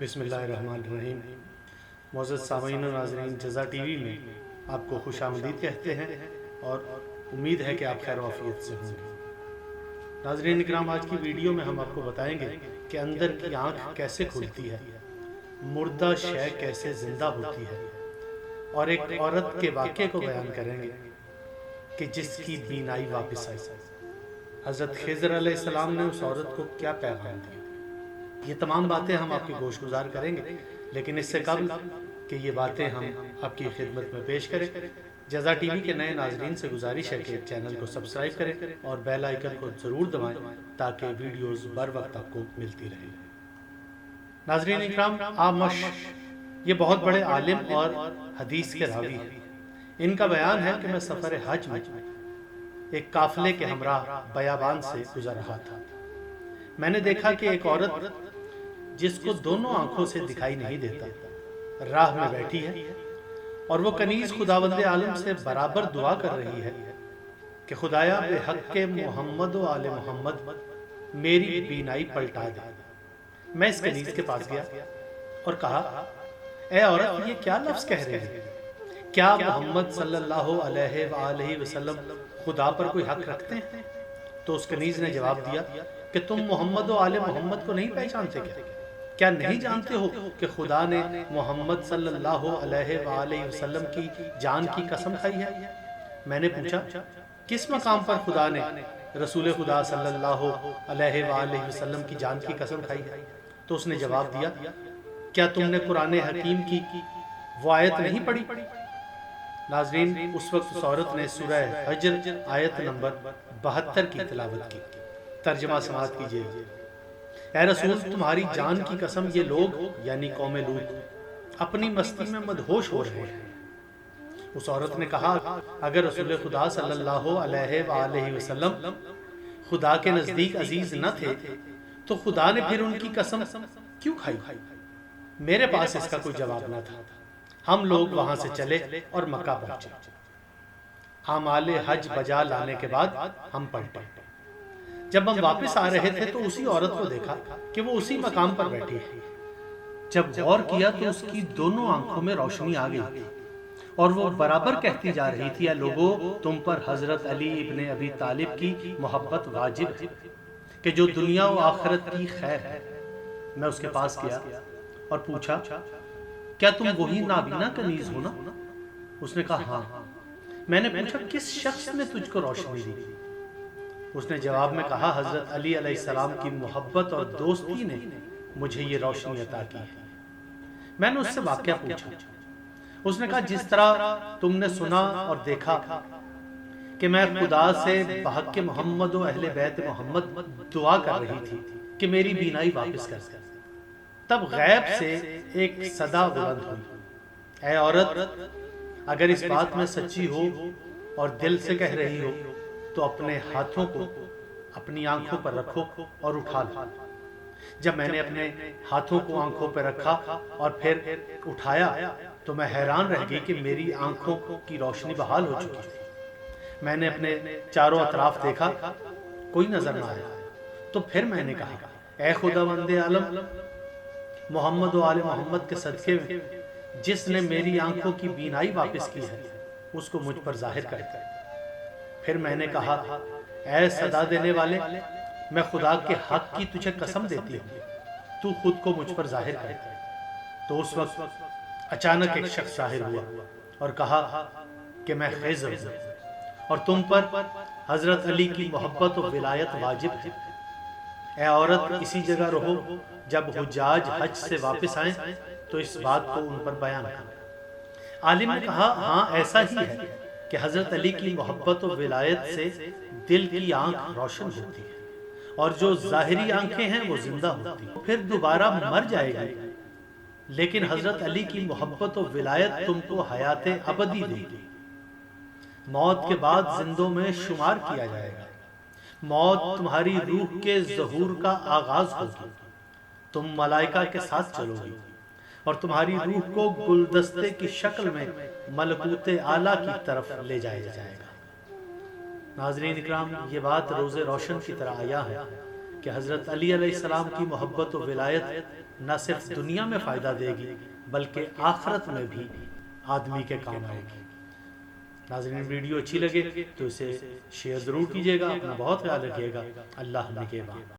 بسم اللہ الرحمن الرحیم۔ معزز سامعین و ناظرین، جزا ٹی وی میں آپ کو خوش آمدید کہتے ہیں اور امید ہے کہ آپ خیر و عافیت سے ہوں گے۔ ناظرین اکرام، آج کی ویڈیو میں ہم آپ کو بتائیں گے کہ اندر کی آنکھ کیسے کھلتی ہے، مردہ شے کیسے زندہ ہوتی ہے، اور ایک عورت کے واقعے کو بیان کریں گے کہ جس کی بینائی واپس آئی۔ حضرت خضر علیہ السلام نے اس عورت کو کیا پیغام دیا؟ یہ تمام باتیں ہم آپ کی گوش گزار کریں گے، لیکن اس سے قبل کہ یہ باتیں ہم آپ کی خدمت میں پیش کریں، جزا ٹی وی کے نئے ناظرین سے گزارش ہے کہ چینل کو سبسکرائب کریں اور بیل آئیکن کو ضرور دبائیں تاکہ ویڈیوز بر وقت آپ کو ملتی رہے۔ ناظرین اکرام، آمش یہ بہت بڑے عالم اور حدیث کے راوی ہیں۔ ان کا بیان ہے کہ میں سفر حج میں ایک قافلے کے ہمراہ بیابان سے گزر رہا تھا۔ میں نے دیکھا کہ ایک عورت جس کو دونوں آنکھوں سے دکھائی نہیں دیتا راہ میں بیٹھی ہے، اور وہ کنیز خداوند عالم سے برابر دعا کر رہی ہے کہ خدایا بے حق کے محمد و آل محمد میری بینائی پلٹا دے۔ میں اس کنیز کے پاس گیا اور کہا، اے عورت، یہ کیا لفظ کہہ رہی ہے؟ کیا محمد صلی اللہ علیہ وآلہ وسلم خدا پر کوئی حق رکھتے ہیں؟ تو اس کنیز نے جواب دیا کہ تم محمد و آل محمد کو نہیں پہچانتے کیا نہیں جانتے ہو کہ خدا نے محمد صلی اللہ علیہ وآلہ وسلم کی جان کی قسم کھائی ہے؟ میں نے پوچھا، کس مقام پر خدا نے رسول خدا صلی اللہ علیہ وآلہ وسلم کی جان کی قسم کھائی ہے؟ تو اس نے جواب دیا، کیا تم نے قرآن حکیم کی وہ آیت نہیں پڑھی؟ ناظرین، اس وقت اس عورت نے سورہ حجر آیت نمبر 72 کی تلاوت کی۔ ترجمہ سماعت کیجئے۔ اے رسول، تمہاری جان کی قسم یہ لوگ یعنی قوم لوط اپنی مستی میں مدہوش ہو رہے ہیں۔ اس عورت نے کہا، اگر رسول خدا صلی اللہ علیہ وآلہ وسلم خدا کے نزدیک عزیز نہ تھے تو خدا نے پھر ان کی قسم کیوں کھائی؟ میرے پاس اس کا کوئی جواب نہ تھا۔ ہم لوگ وہاں سے چلے اور مکہ پہنچے۔ اعمال حج بجا لانے کے بعد ہم پلٹے۔ جب ہم واپس آ رہے تھے تو اسی عورت کو دیکھا کہ وہ اسی مقام پر بیٹھی ہے۔ جب غور کیا تو اس کی دونوں آنکھوں میں روشنی آ گئی اور وہ برابر کہتی جا رہی تھی، اے لوگو، تم پر حضرت علی ابن ابی طالب کی محبت واجب ہے کہ جو دنیا و آخرت کی خیر ہے۔ میں اس کے پاس گیا اور پوچھا، کیا تم وہی نابینا کنیز ہو نا؟ اس نے کہا، ہاں۔ میں نے پوچھا، کس شخص نے تجھ کو روشنی دی؟ اس نے جواب میں کہا، حضرت علی علیہ السلام کی محبت اور دوستی نے مجھے یہ روشنی عطا کی ہے۔ میں نے اس سے واقعہ پوچھا۔ اس نے کہا، جس طرح تم نے سنا اور دیکھا کہ میں خدا سے بحق محمد و اہل بیت محمد دعا کر رہی تھی کہ میری بینائی واپس کر دے، تب غیب سے ایک صدا بلند ہوئی، اے عورت، اگر اس بات میں سچی ہو اور دل سے کہہ رہی ہو تو اپنے ہاتھوں کو اپنی آنکھوں پر رکھو اور اٹھا لو۔ جب میں نے اپنے ہاتھوں کو آنکھوں پر رکھا اور پھر اٹھایا تو میں حیران رہ گئی کہ میری آنکھوں کی روشنی بحال ہو چکی تھی۔ میں نے اپنے چاروں اطراف دیکھا، کوئی نظر نہ آیا۔ تو پھر میں نے کہا، اے خداوند عالم، محمد و آل محمد کے صدقے میں جس نے میری آنکھوں کی بینائی واپس کی ہے اس کو مجھ پر ظاہر کرتا ہے۔ پھر میں نے کہا، اے صدا دینے والے، میں خدا کے حق کی تجھے قسم دیتی ہوں، تو خود کو مجھ پر ظاہر کرتا ہے۔ تو اس وقت اچانک ایک شخص ظاہر ہوا اور کہا کہ میں خضر ہوں اور تم پر حضرت علی کی محبت و ولایت واجب ہے۔ اے عورت، اسی جگہ رہو، جب حجاج حج سے واپس آئیں تو اس بات کو ان پر بیان کرو۔ عالم نے کہا، ہاں ایسا ہی ہے کہ حضرت علی کی محبت و ولایت سے دل کی آنکھ روشن ہوتی ہے اور جو ظاہری آنکھیں ہیں وہ زندہ ہوتی ہیں، پھر دوبارہ مر جائے گی، لیکن حضرت علی کی محبت و ولایت تم کو حیات ابدی دے گی۔ موت کے بعد زندوں میں شمار کیا جائے گا۔ موت تمہاری روح کے ظہور کا آغاز ہوگی، تم ملائکہ کے ساتھ چلو گی اور تمہاری روح کو گلدستے کی شکل میں ملکوت اعلیٰ کی طرف لے جایا جائے گا۔ ناظرین اکرام، یہ بات روز روشن کی طرح آیا ہے کہ حضرت علی علیہ السلام کی محبت و ولایت نہ صرف دنیا میں فائدہ دے گی بلکہ آخرت میں بھی آدمی کے کام آئے گی۔ ناظرین ویڈیو اچھی لگے تو اسے شیئر ضرور کیجیے گا، اپنا بہت خیال رکھیے گا۔ اللہ نگہبان۔